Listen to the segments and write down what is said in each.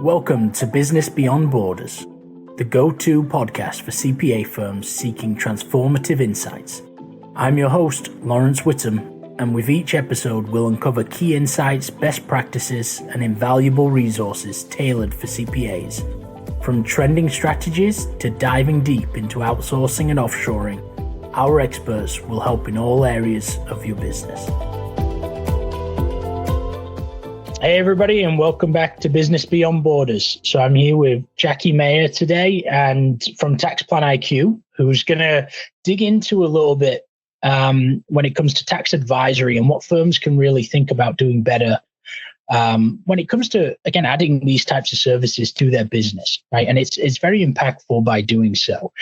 Welcome to Business Beyond Borders, the go-to podcast for CPA firms seeking transformative insights. I'm your host, Lawrence Whittam, and with each episode we'll uncover key insights, best practices, and invaluable resources tailored for CPAs. From trending strategies to diving deep into outsourcing and offshoring, our experts will help in all areas of your business. Hey everybody, and welcome back to Business Beyond Borders. So I'm here with Jackie Mayer today, and from Tax Plan IQ, who's going to dig into a little bit when it comes to tax advisory and what firms can really think about doing better when it comes to, again, adding these types of services to their business, right? And it's very impactful by doing so.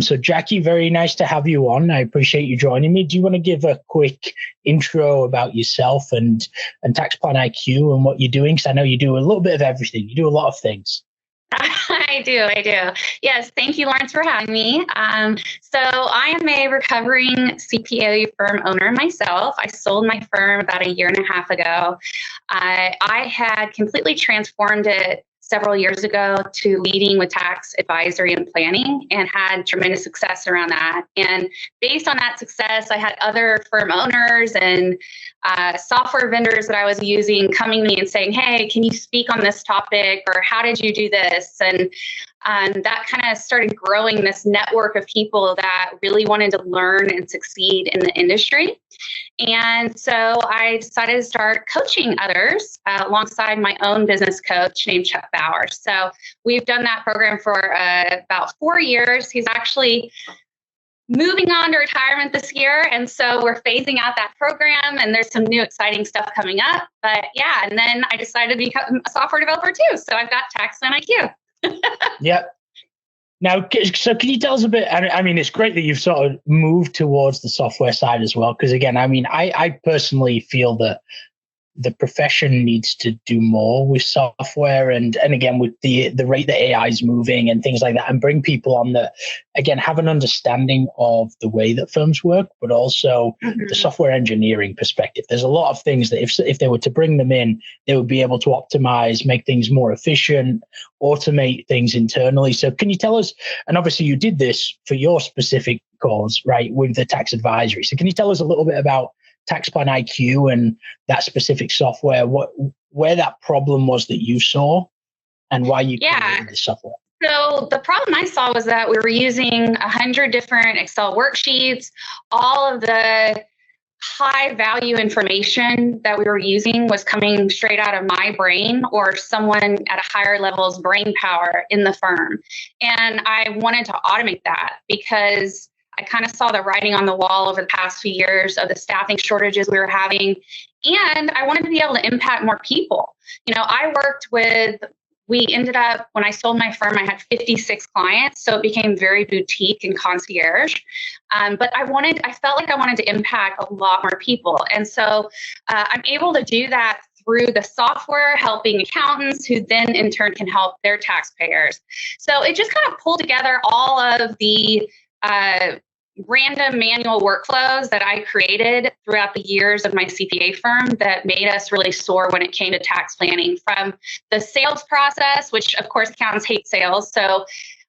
So Jackie, very nice to have you on. I appreciate you joining me. Do you want to give a quick intro about yourself and Tax Plan IQ and what you're doing? Because I know you do a little bit of everything. You do a lot of things. I do. Yes. Thank you, Lawrence, for having me. So I am a recovering CPA firm owner myself. I sold my firm about a year and a half ago. I had completely transformed it several years ago to leading with tax advisory and planning, and had tremendous success around that. And based on that success, I had other firm owners and software vendors that I was using coming to me and saying, hey, can you speak on this topic? Or how did you do this? And that kind of started growing this network of people that really wanted to learn and succeed in the industry. And so I decided to start coaching others alongside my own business coach named Chuck Bowers. So we've done that program for about 4 years. He's actually moving on to retirement this year. And so we're phasing out that program, and there's some new exciting stuff coming up. But yeah, and then I decided to become a software developer too. So I've got Tax Plan IQ. Yep. Now, so can you tell us a bit? I mean, it's great that you've sort of moved towards the software side as well. Because again, I mean, I personally feel that the profession needs to do more with software and again, with the rate that AI is moving and things like that, and bring people on that, again, have an understanding of the way that firms work, but also the software engineering perspective. There's a lot of things that if they were to bring them in, they would be able to optimize, make things more efficient, automate things internally. So can you tell us, and obviously you did this for your specific cause, right, with the tax advisory. So can you tell us a little bit about Tax Plan IQ and that specific software, where that problem was that you saw and why you created the software? So the problem I saw was that we were using 100 different Excel worksheets. All of the high value information that we were using was coming straight out of my brain or someone at a higher level's brain power in the firm. And I wanted to automate that because I kind of saw the writing on the wall over the past few years of the staffing shortages we were having. And I wanted to be able to impact more people. You know, we ended up, when I sold my firm, I had 56 clients. So it became very boutique and concierge. But I felt like I wanted to impact a lot more people. And so I'm able to do that through the software, helping accountants who then in turn can help their taxpayers. So it just kind of pulled together all of the random manual workflows that I created throughout the years of my CPA firm that made us really soar when it came to tax planning, from the sales process, which of course accountants hate sales. So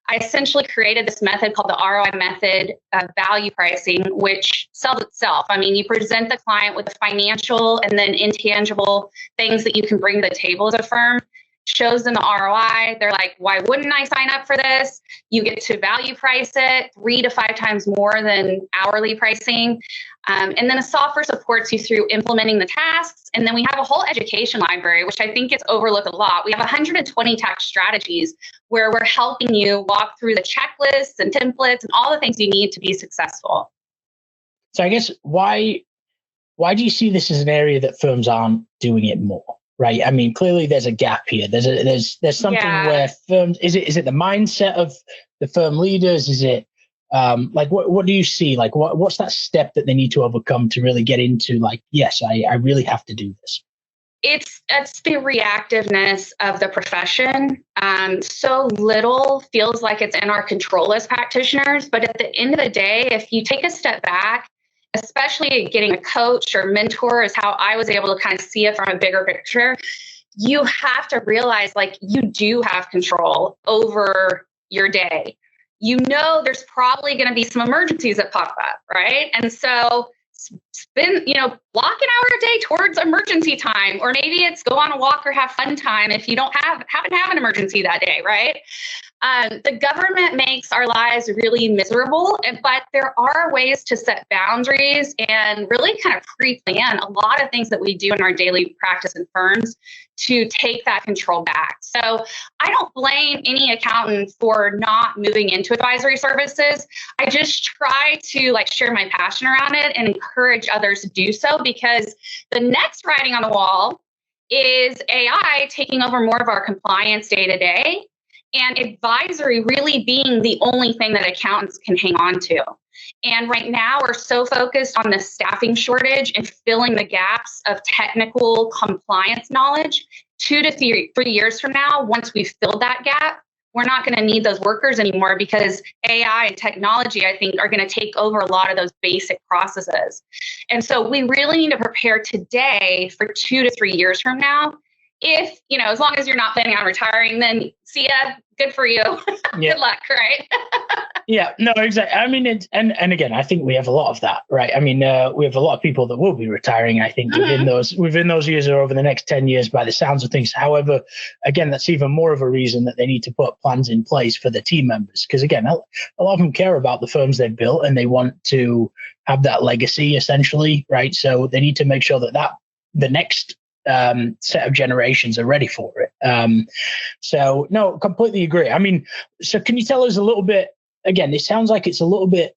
I essentially created this method called the ROI method of value pricing, which sells itself. I mean, you present the client with the financial and then intangible things that you can bring to the table as a firm. Shows them the ROI. They're like, why wouldn't I sign up for this? You get to value price it 3 to 5 times more than hourly pricing. And then the software supports you through implementing the tasks. And then we have a whole education library, which I think gets overlooked a lot. We have 120 tax strategies where we're helping you walk through the checklists and templates and all the things you need to be successful. So I guess why do you see this as an area that firms aren't doing it more? Right. I mean, clearly there's a gap here. There's something where firms, is it the mindset of the firm leaders? Is it like what do you see? Like what's that step that they need to overcome to really get into like, yes, I really have to do this? It's the reactiveness of the profession. So little feels like it's in our control as practitioners, but at the end of the day, if you take a step back, especially getting a coach or mentor is how I was able to kind of see it from a bigger picture. you have to realize like you do have control over your day. You know, there's probably going to be some emergencies that pop up, right? And so spend, block an hour a day towards emergency time, or maybe it's go on a walk or have fun time if you don't happen to have an emergency that day, right? The government makes our lives really miserable, but there are ways to set boundaries and really kind of pre-plan a lot of things that we do in our daily practice in firms to take that control back. So I don't blame any accountant for not moving into advisory services. I just try to share my passion around it and encourage others to do so, because the next writing on the wall is AI taking over more of our compliance day to day, and advisory really being the only thing that accountants can hang on to. And right now, we're so focused on the staffing shortage and filling the gaps of technical compliance knowledge. 2 to 3 years from now, once we've filled that gap, we're not going to need those workers anymore, because AI and technology, I think, are going to take over a lot of those basic processes. And so we really need to prepare today for 2 to 3 years from now. If, as long as you're not planning on retiring, then see ya. Good for you. Yeah. Good luck, right? Yeah, no, exactly. I mean, and again, I think we have a lot of that, right? I mean, we have a lot of people that will be retiring, I think, within those years or over the next 10 years by the sounds of things. However, again, that's even more of a reason that they need to put plans in place for the team members. Because again, a lot of them care about the firms they've built and they want to have that legacy essentially, right? So they need to make sure that the next set of generations are ready for it. So no, completely agree. I mean, so can you tell us a little bit, again, it sounds like it's a little bit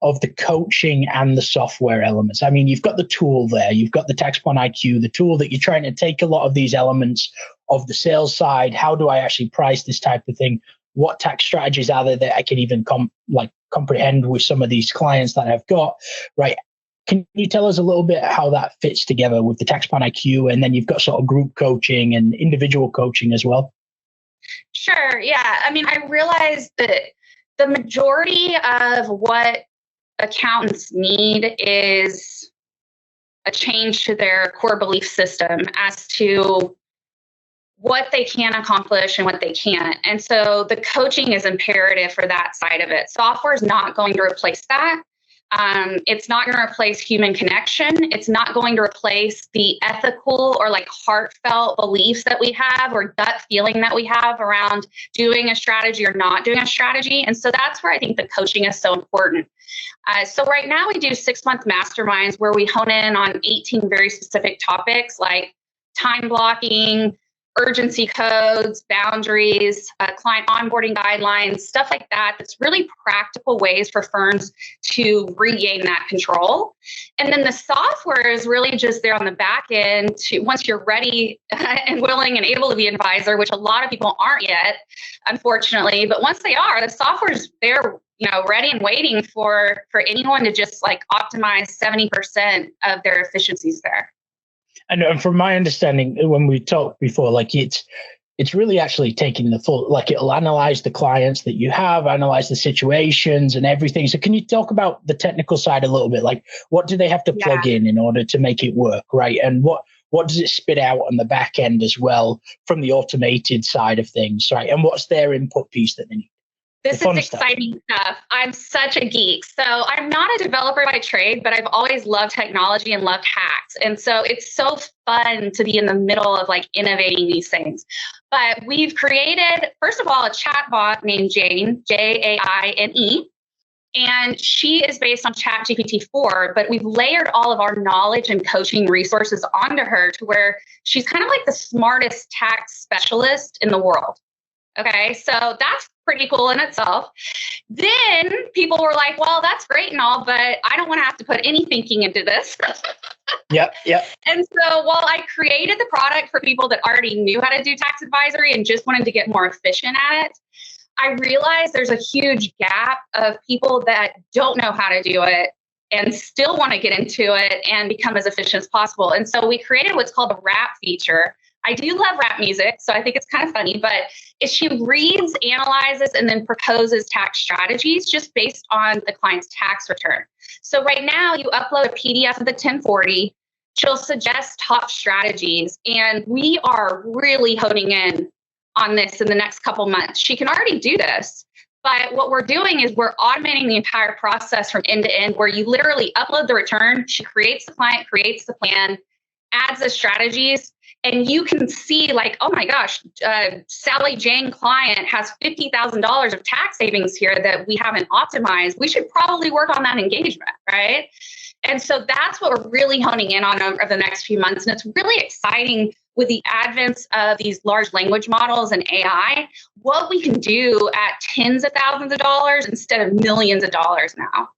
of the coaching and the software elements. I mean, you've got the tool there, you've got the tax plan IQ, the tool that you're trying to take a lot of these elements of the sales side. How do I actually price this type of thing? What tax strategies are there that I can even comprehend with some of these clients that I've got, right? Can you tell us a little bit how that fits together with the tax plan IQ, and then you've got sort of group coaching and individual coaching as well? Sure. Yeah. I mean, I realize that the majority of what accountants need is a change to their core belief system as to what they can accomplish and what they can't. And so the coaching is imperative for that side of it. Software is not going to replace that. It's not going to replace human connection. It's not going to replace the ethical or heartfelt beliefs that we have or gut feeling that we have around doing a strategy or not doing a strategy. And so that's where I think the coaching is so important. So right now we do 6-month masterminds where we hone in on 18 very specific topics like time blocking, urgency codes, boundaries, client onboarding guidelines, stuff like that. That's really practical ways for firms to regain that control. And then the software is really just there on the back end to, once you're ready and willing and able to be an advisor, which a lot of people aren't yet, unfortunately. But once they are, the software is there, ready and waiting for anyone to just optimize 70% of their efficiencies there. And from my understanding, when we talked before, it's really actually taking the full, it'll analyze the clients that you have, analyze the situations and everything. So can you talk about the technical side a little bit? What do they have to plug in order to make it work, right? And what does it spit out on the back end as well from the automated side of things, right? And what's their input piece that they need? This is exciting stuff. I'm such a geek. So I'm not a developer by trade, but I've always loved technology and loved hacks. And so it's so fun to be in the middle of innovating these things. But we've created, first of all, a chatbot named Jane, Jaine. And she is based on ChatGPT-4, but we've layered all of our knowledge and coaching resources onto her to where she's kind of like the smartest tax specialist in the world. Okay, so that's pretty cool in itself. Then people were like, well, that's great and all, but I don't want to have to put any thinking into this. Yep. And so while I created the product for people that already knew how to do tax advisory and just wanted to get more efficient at it, I realized there's a huge gap of people that don't know how to do it and still want to get into it and become as efficient as possible. And so we created what's called a rap feature. I do love rap music, so I think it's kind of funny, but she reads, analyzes, and then proposes tax strategies just based on the client's tax return. So right now you upload a PDF of the 1040, She'll suggest top strategies. And we are really honing in on this in the next couple months. She can already do this. But what we're doing is we're automating the entire process from end to end, where you literally upload the return. She creates the client, creates the plan, adds the strategies, and you can see like, oh my gosh, Sally Jane client has $50,000 of tax savings here that we haven't optimized. We should probably work on that engagement, right? And so that's what we're really honing in on over the next few months. And it's really exciting with the advent of these large language models and AI, what we can do at tens of thousands of dollars instead of millions of dollars now.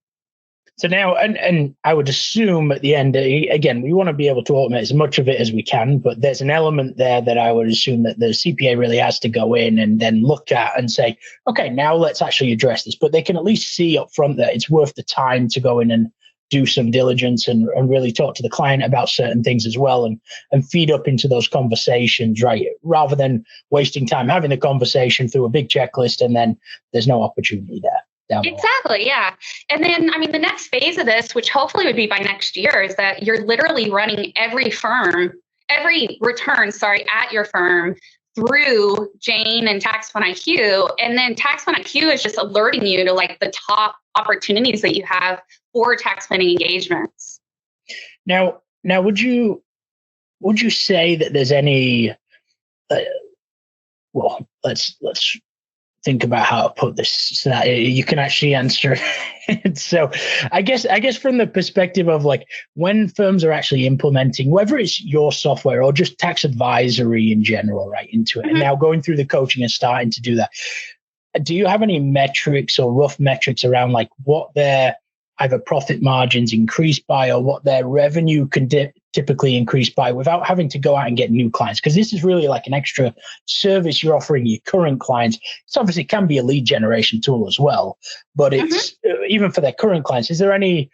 So now, and I would assume at the end, again, we want to be able to automate as much of it as we can, but there's an element there that I would assume that the CPA really has to go in and then look at and say, okay, now let's actually address this. But they can at least see up front that it's worth the time to go in and do some diligence and really talk to the client about certain things as well, and feed up into those conversations, right? Rather than wasting time having the conversation through a big checklist and then there's no opportunity there. Exactly, yeah. And then, I mean, the next phase of this, which hopefully would be by next year, is that you're literally running every return, at your firm through Jane and Tax Fund IQ. And then Tax Fund IQ is just alerting you to like the top opportunities that you have for tax planning engagements. Now, would you say that there's any? Well, let's think about how to put this so that you can actually answer it. So I guess from the perspective of like when firms are actually implementing, whether it's your software or just tax advisory in general, right, into it, and now going through the coaching and starting to do that, do you have any metrics or rough metrics around like what their either profit margins increase by or what their revenue can typically increase by without having to go out and get new clients? Because this is really like an extra service you're offering your current clients. It's obviously can be a lead generation tool as well, but it's even for their current clients. Is there any,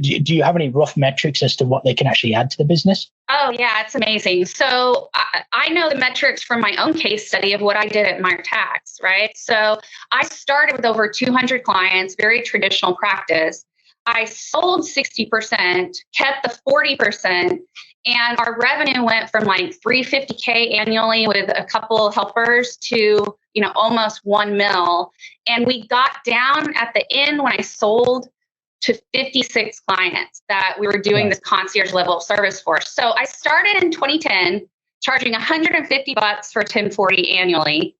do you have any rough metrics as to what they can actually add to the business? Oh, yeah, it's amazing. So I know the metrics from my own case study of what I did at Meyer Tax, right? So I started with over 200 clients, very traditional practice. I sold 60%, kept the 40%, and our revenue went from like $350K annually with a couple helpers to, almost 1 mil. And we got down at the end when I sold to 56 clients that we were doing this concierge level of service for. So I started in 2010 charging $150 for 1040 annually.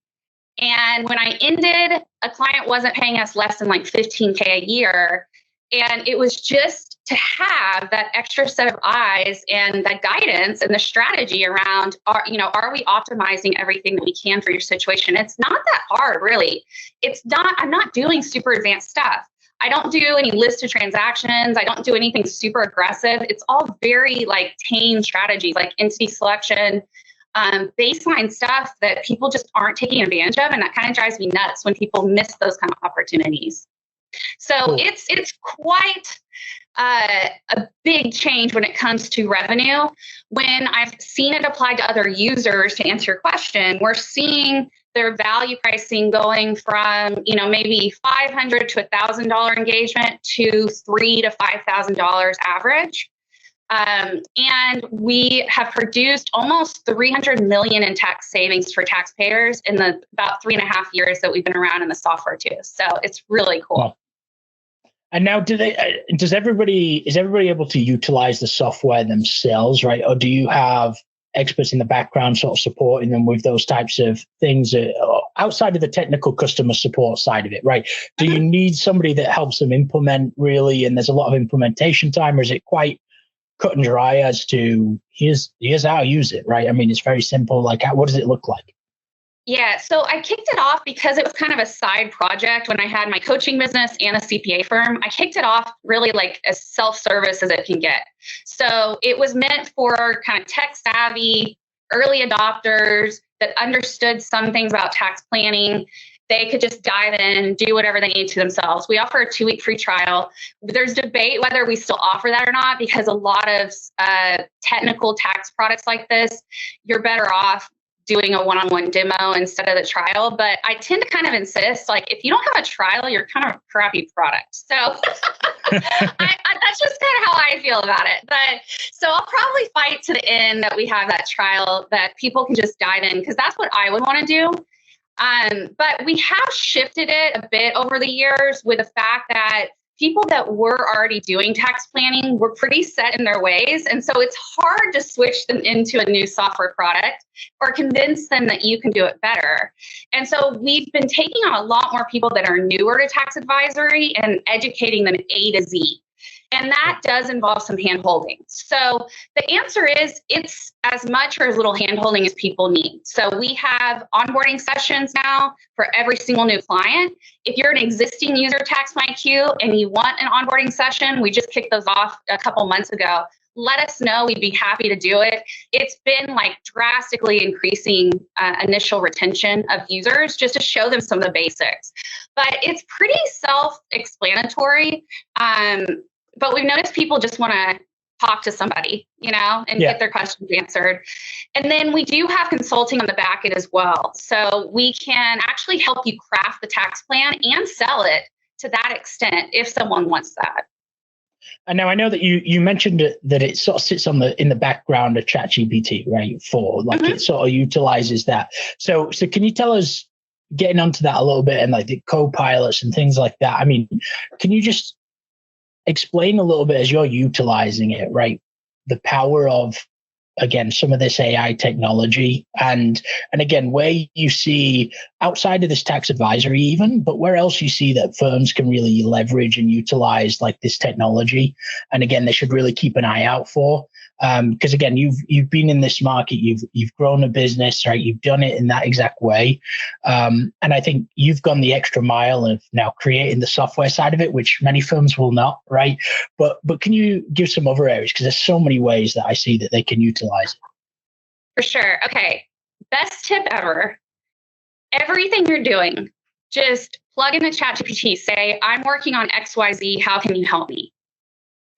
And when I ended, a client wasn't paying us less than like $15K a year. And it was just to have that extra set of eyes and that guidance and the strategy around, are we optimizing everything that we can for your situation? It's not that hard, really. I'm not doing super advanced stuff. I don't do any list of transactions. I don't do anything super aggressive. It's all very like tame strategies, like entity selection, baseline stuff that people just aren't taking advantage of. And that kind of drives me nuts when people miss those kind of opportunities. So it's quite a big change when it comes to revenue. When I've seen it applied to other users, to answer your question, we're seeing their value pricing going from, maybe $500 to $1,000 engagement to $3,000 to $5,000 average. And we have produced almost $300 million in tax savings for taxpayers in the about 3.5 years that we've been around in the software too. So it's really cool. Wow. And now, is everybody able to utilize the software themselves, right? Or do you have experts in the background sort of supporting them with those types of things outside of the technical customer support side of it, right? Do you need somebody that helps them implement really, and there's a lot of implementation time, or is it quite cut and dry as to here's how I use it, right? I mean, it's very simple. Like, what does it look like? Yeah, so I kicked it off because it was kind of a side project when I had my coaching business and a CPA firm. I kicked it off really like as self-service as it can get. So it was meant for kind of tech savvy, early adopters that understood some things about tax planning. They could just dive in, do whatever they need to themselves. We offer a 2-week free trial. There's debate whether we still offer that or not, because a lot of technical tax products like this, you're better off doing a one-on-one demo instead of the trial. But I tend to kind of insist, like, if you don't have a trial, you're kind of a crappy product. So that's just kind of how I feel about it. But so I'll probably fight to the end that we have that trial that people can just dive in, because that's what I would want to do. But we have shifted it a bit over the years with the fact that people that were already doing tax planning were pretty set in their ways. And so it's hard to switch them into a new software product or convince them that you can do it better. And so we've been taking on a lot more people that are newer to tax advisory and educating them A to Z. And that does involve some hand-holding. So the answer is it's as much or as little hand-holding as people need. So we have onboarding sessions now for every single new client. If you're an existing user of TaxMyQ and you want an onboarding session, we just kicked those off a couple months ago. Let us know. We'd be happy to do it. It's been like drastically increasing initial retention of users just to show them some of the basics. But it's pretty self-explanatory. But we've noticed people just want to talk to somebody, and get their questions answered. And then we do have consulting on the back end as well. So we can actually help you craft the tax plan and sell it to that extent if someone wants that. And now I know that you mentioned that it sort of sits in the background of ChatGPT, right? It sort of utilizes that. So can you tell us, getting onto that a little bit, and like the co-pilots and things like that? I mean, can you just explain a little bit as you're utilizing it, right? The power of, again, some of this AI technology and again, where you see outside of this tax advisory even, but where else you see that firms can really leverage and utilize like this technology. And again, they should really keep an eye out for, because again, you've been in this market, you've grown a business, right? You've done it in that exact way. And I think you've gone the extra mile of now creating the software side of it, which many firms will not, right? But can you give some other areas? Because there's so many ways that I see that they can utilize it. For sure. Okay. Best tip ever. Everything you're doing, just plug into ChatGPT, say, I'm working on XYZ. How can you help me?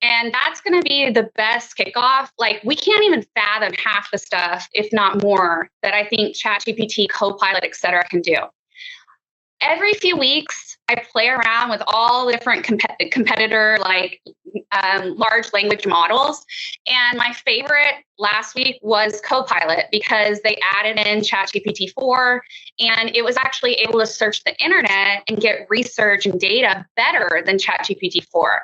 And that's going to be the best kickoff. Like, we can't even fathom half the stuff, if not more, that I think ChatGPT, Copilot, et cetera, can do. Every few weeks, I play around with all different competitor, large language models. And my favorite last week was Copilot, because they added in ChatGPT 4, and it was actually able to search the internet and get research and data better than ChatGPT 4.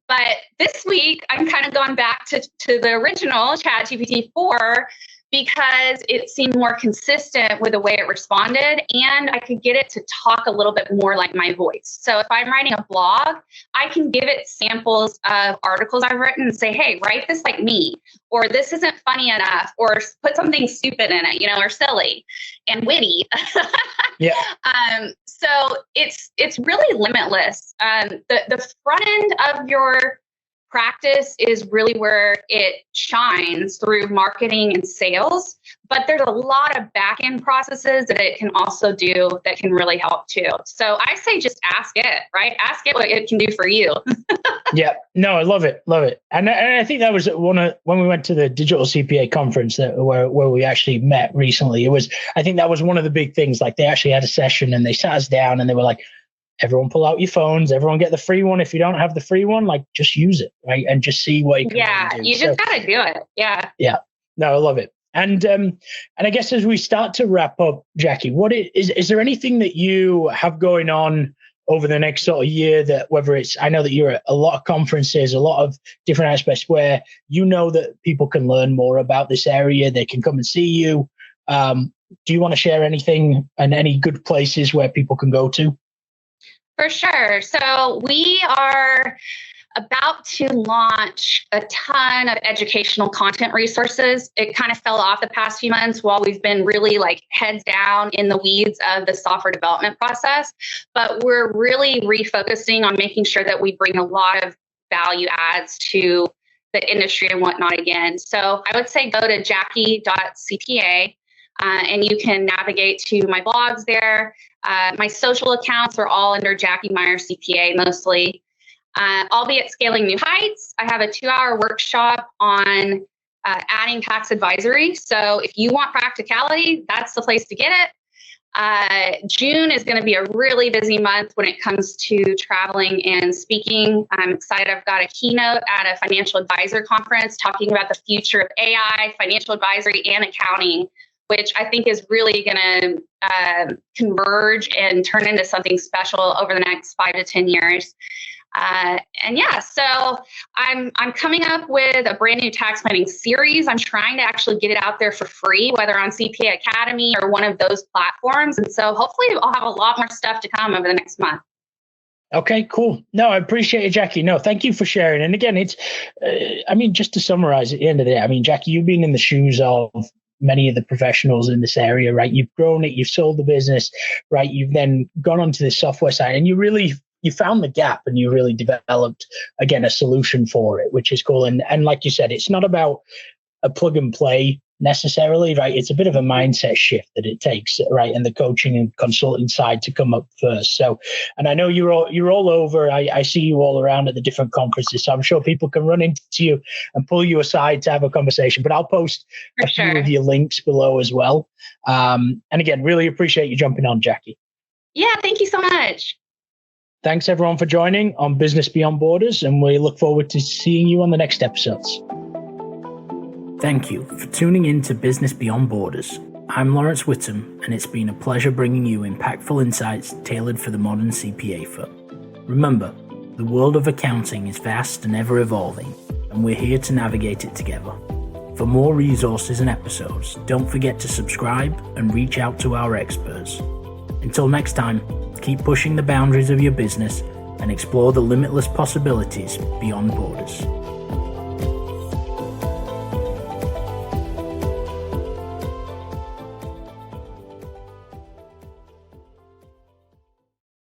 But this week, I'm kind of going back to the original ChatGPT 4 because it seemed more consistent with the way it responded, and I could get it to talk a little bit more like my voice. So if I'm writing a blog, I can give it samples of articles I've written and say, hey, write this like me, or this isn't funny enough, or put something stupid in it, or silly and witty. Yeah. So it's really limitless. The front end of your practice is really where it shines through marketing and sales, but there's a lot of back-end processes that it can also do that can really help too. So I say just ask it, right? Ask it what it can do for you. Yeah, no, I love it. And I think that was when we went to the digital CPA conference where we actually met recently. I think that was one of the big things. Like, they actually had a session and they sat us down and they were like, everyone pull out your phones, everyone get the free one. If you don't have the free one, like, just use it, right? And just see what you can do. Yeah, you just got to do it. Yeah. Yeah. No, I love it. And I guess as we start to wrap up, Jackie, is there anything that you have going on over the next sort of year that, whether it's, I know that you're at a lot of conferences, a lot of different aspects where that people can learn more about this area, they can come and see you. Do you want to share anything and any good places where people can go to? For sure. So we are about to launch a ton of educational content resources. It kind of fell off the past few months while we've been really heads down in the weeds of the software development process. But we're really refocusing on making sure that we bring a lot of value adds to the industry and whatnot again. So I would say go to jackie.cpa and you can navigate to my blogs there. My social accounts are all under Jackie Meyer CPA mostly. I'll be at Scaling New Heights. I have a 2-hour workshop on adding tax advisory. So if you want practicality, that's the place to get it. June is going to be a really busy month when it comes to traveling and speaking. I'm excited. I've got a keynote at a financial advisor conference talking about the future of AI, financial advisory, and accounting, which I think is really going to converge and turn into something special over the next 5 to 10 years. So I'm coming up with a brand new tax planning series. I'm trying to actually get it out there for free, whether on CPA Academy or one of those platforms. And so hopefully I'll have a lot more stuff to come over the next month. Okay, cool. No, I appreciate it, Jackie. No, thank you for sharing. And again, it's, just to summarize at the end of the day, Jackie, you've been in the shoes of many of the professionals in this area, right? You've grown it, you've sold the business, right? You've then gone onto the software side and you found the gap and you really developed, again, a solution for it, which is cool. And like you said, it's not about a plug and play necessarily, right? It's a bit of a mindset shift that it takes, right? And the coaching and consulting side to come up first. So, and I know you're all over. I see you all around at the different conferences. So I'm sure people can run into you and pull you aside to have a conversation, but I'll post a few of your links below as well. And again, really appreciate you jumping on, Jackie. Yeah, thank you so much. Thanks everyone for joining on Business Beyond Borders, and we look forward to seeing you on the next episodes. Thank you for tuning in to Business Beyond Borders. I'm Lawrence Whittam, and it's been a pleasure bringing you impactful insights tailored for the modern CPA firm. Remember, the world of accounting is vast and ever evolving, and we're here to navigate it together. For more resources and episodes, don't forget to subscribe and reach out to our experts. Until next time, keep pushing the boundaries of your business and explore the limitless possibilities beyond borders.